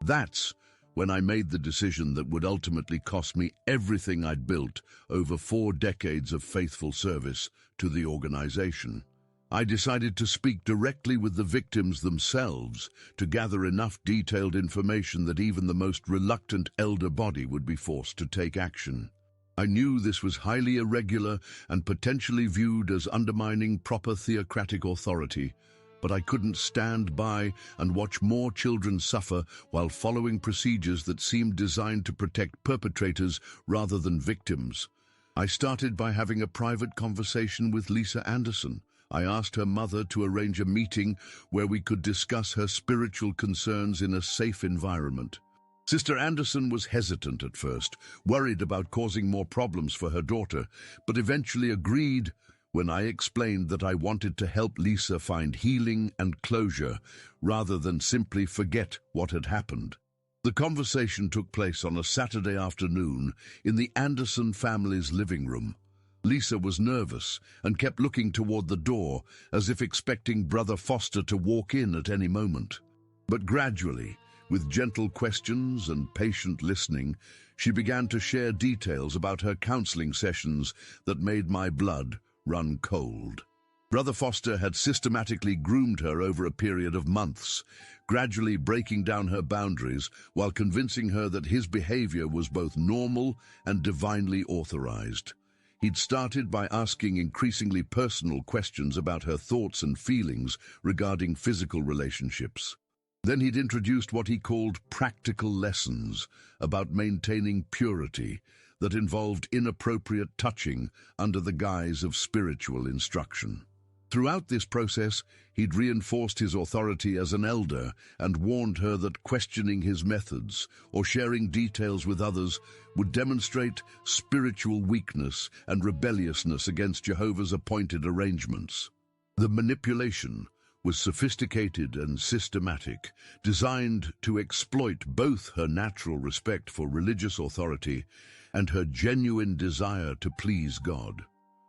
That's when I made the decision that would ultimately cost me everything I'd built over 4 decades of faithful service to the organization. I decided to speak directly with the victims themselves to gather enough detailed information that even the most reluctant elder body would be forced to take action. I knew this was highly irregular and potentially viewed as undermining proper theocratic authority, but I couldn't stand by and watch more children suffer while following procedures that seemed designed to protect perpetrators rather than victims. I started by having a private conversation with Lisa Anderson. I asked her mother to arrange a meeting where we could discuss her spiritual concerns in a safe environment. Sister Anderson was hesitant at first, worried about causing more problems for her daughter, but eventually agreed when I explained that I wanted to help Lisa find healing and closure rather than simply forget what had happened. The conversation took place on a Saturday afternoon in the Anderson family's living room. Lisa was nervous and kept looking toward the door as if expecting Brother Foster to walk in at any moment. But gradually, with gentle questions and patient listening, she began to share details about her counseling sessions that made my blood run cold. Brother Foster had systematically groomed her over a period of months, gradually breaking down her boundaries while convincing her that his behavior was both normal and divinely authorized. He'd started by asking increasingly personal questions about her thoughts and feelings regarding physical relationships. Then he'd introduced what he called practical lessons about maintaining purity that involved inappropriate touching under the guise of spiritual instruction. Throughout this process, he'd reinforced his authority as an elder and warned her that questioning his methods or sharing details with others would demonstrate spiritual weakness and rebelliousness against Jehovah's appointed arrangements. The manipulation was sophisticated and systematic, designed to exploit both her natural respect for religious authority and her genuine desire to please God.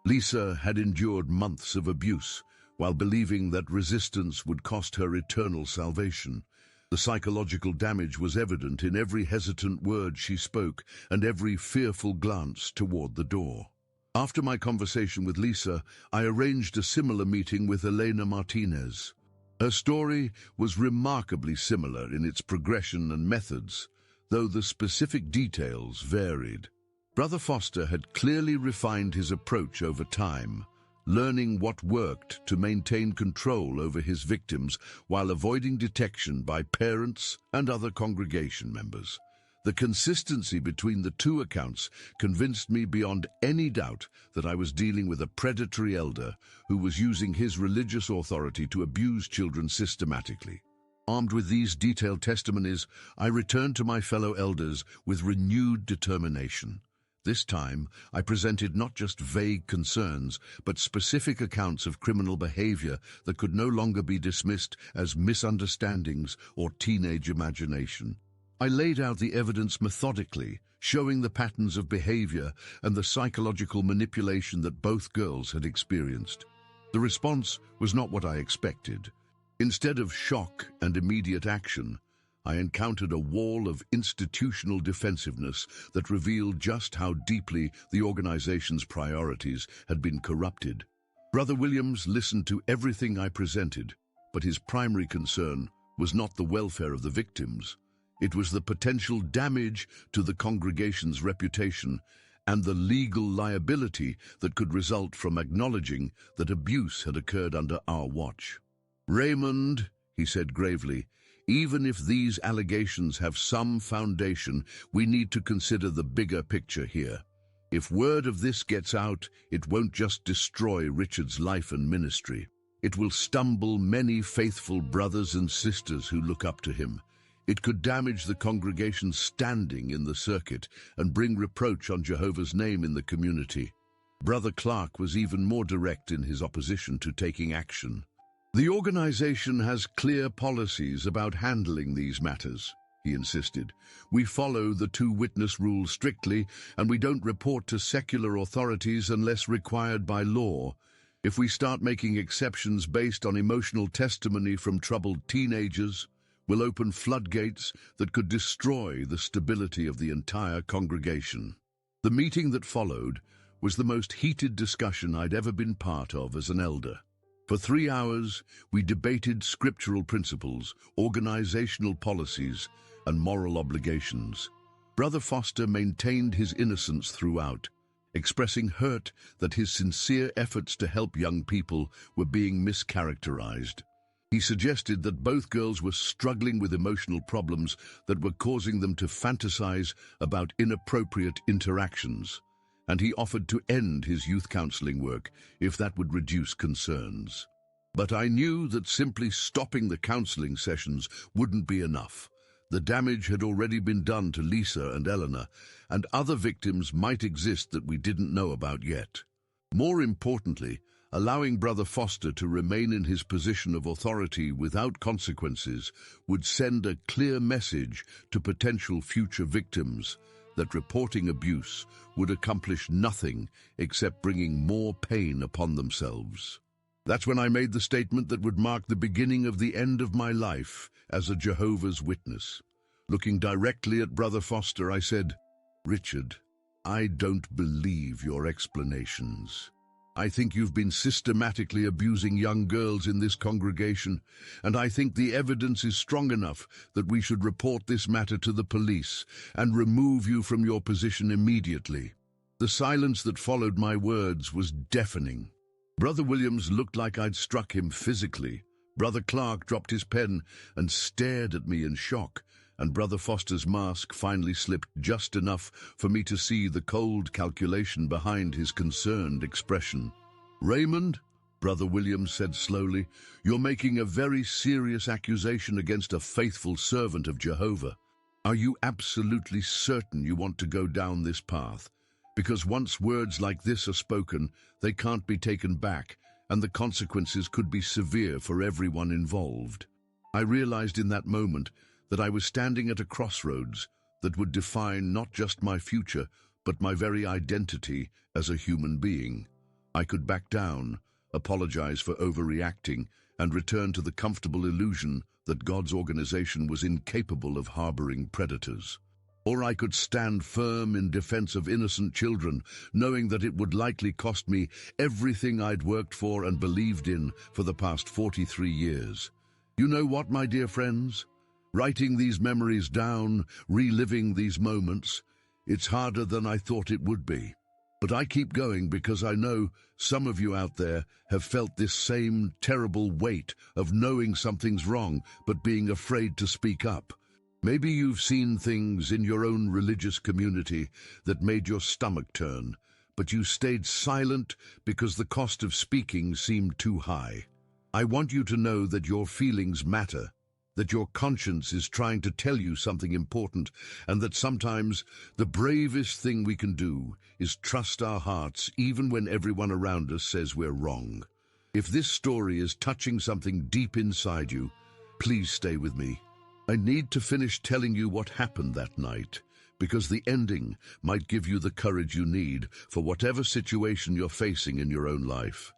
Lisa had endured months of abuse while believing that resistance would cost her eternal salvation. The psychological damage was evident in every hesitant word she spoke and every fearful glance toward the door. After my conversation with Lisa, I arranged a similar meeting with Elena Martinez. Her story was remarkably similar in its progression and methods, though the specific details varied. Brother Foster had clearly refined his approach over time, learning what worked to maintain control over his victims while avoiding detection by parents and other congregation members. The consistency between the two accounts convinced me beyond any doubt that I was dealing with a predatory elder who was using his religious authority to abuse children systematically. Armed with these detailed testimonies, I returned to my fellow elders with renewed determination. This time, I presented not just vague concerns, but specific accounts of criminal behavior that could no longer be dismissed as misunderstandings or teenage imagination. I laid out the evidence methodically, showing the patterns of behavior and the psychological manipulation that both girls had experienced. The response was not what I expected. Instead of shock and immediate action, I encountered a wall of institutional defensiveness that revealed just how deeply the organization's priorities had been corrupted. Brother Williams listened to everything I presented, but his primary concern was not the welfare of the victims. It was the potential damage to the congregation's reputation and the legal liability that could result from acknowledging that abuse had occurred under our watch. "Raymond," he said gravely, "even if these allegations have some foundation, we need to consider the bigger picture here. If word of this gets out, it won't just destroy Richard's life and ministry. It will stumble many faithful brothers and sisters who look up to him. It could damage the congregation's standing in the circuit and bring reproach on Jehovah's name in the community." Brother Clark was even more direct in his opposition to taking action. "The organization has clear policies about handling these matters," he insisted. "We follow the two-witness rule strictly, and we don't report to secular authorities unless required by law. If we start making exceptions based on emotional testimony from troubled teenagers, will open floodgates that could destroy the stability of the entire congregation. The meeting that followed was the most heated discussion I'd ever been part of as an elder. For 3 hours, we debated scriptural principles, organizational policies, and moral obligations. Brother Foster maintained his innocence throughout, expressing hurt that his sincere efforts to help young people were being mischaracterized. He suggested that both girls were struggling with emotional problems that were causing them to fantasize about inappropriate interactions, and he offered to end his youth counseling work if that would reduce concerns. But I knew that simply stopping the counseling sessions wouldn't be enough. The damage had already been done to Lisa and Eleanor, and other victims might exist that we didn't know about yet. More importantly, allowing Brother Foster to remain in his position of authority without consequences would send a clear message to potential future victims that reporting abuse would accomplish nothing except bringing more pain upon themselves. That's when I made the statement that would mark the beginning of the end of my life as a Jehovah's Witness. Looking directly at Brother Foster, I said, "Richard, I don't believe your explanations. I think you've been systematically abusing young girls in this congregation, and I think the evidence is strong enough that we should report this matter to the police and remove you from your position immediately." The silence that followed my words was deafening. Brother Williams looked like I'd struck him physically. Brother Clark dropped his pen and stared at me in shock, and Brother Foster's mask finally slipped just enough for me to see the cold calculation behind his concerned expression. "Raymond," Brother Williams said slowly, "you're making a very serious accusation against a faithful servant of Jehovah. Are you absolutely certain you want to go down this path? Because once words like this are spoken, they can't be taken back, and the consequences could be severe for everyone involved." I realized in that moment that I was standing at a crossroads that would define not just my future, but my very identity as a human being. I could back down, apologize for overreacting, and return to the comfortable illusion that God's organization was incapable of harboring predators. Or I could stand firm in defense of innocent children, knowing that it would likely cost me everything I'd worked for and believed in for the past 43 years. You know what, my dear friends? Writing these memories down, reliving these moments, it's harder than I thought it would be. But I keep going because I know some of you out there have felt this same terrible weight of knowing something's wrong but being afraid to speak up. Maybe you've seen things in your own religious community that made your stomach turn, but you stayed silent because the cost of speaking seemed too high. I want you to know that your feelings matter, that your conscience is trying to tell you something important, and that sometimes the bravest thing we can do is trust our hearts even when everyone around us says we're wrong. If this story is touching something deep inside you, please stay with me. I need to finish telling you what happened that night, because the ending might give you the courage you need for whatever situation you're facing in your own life.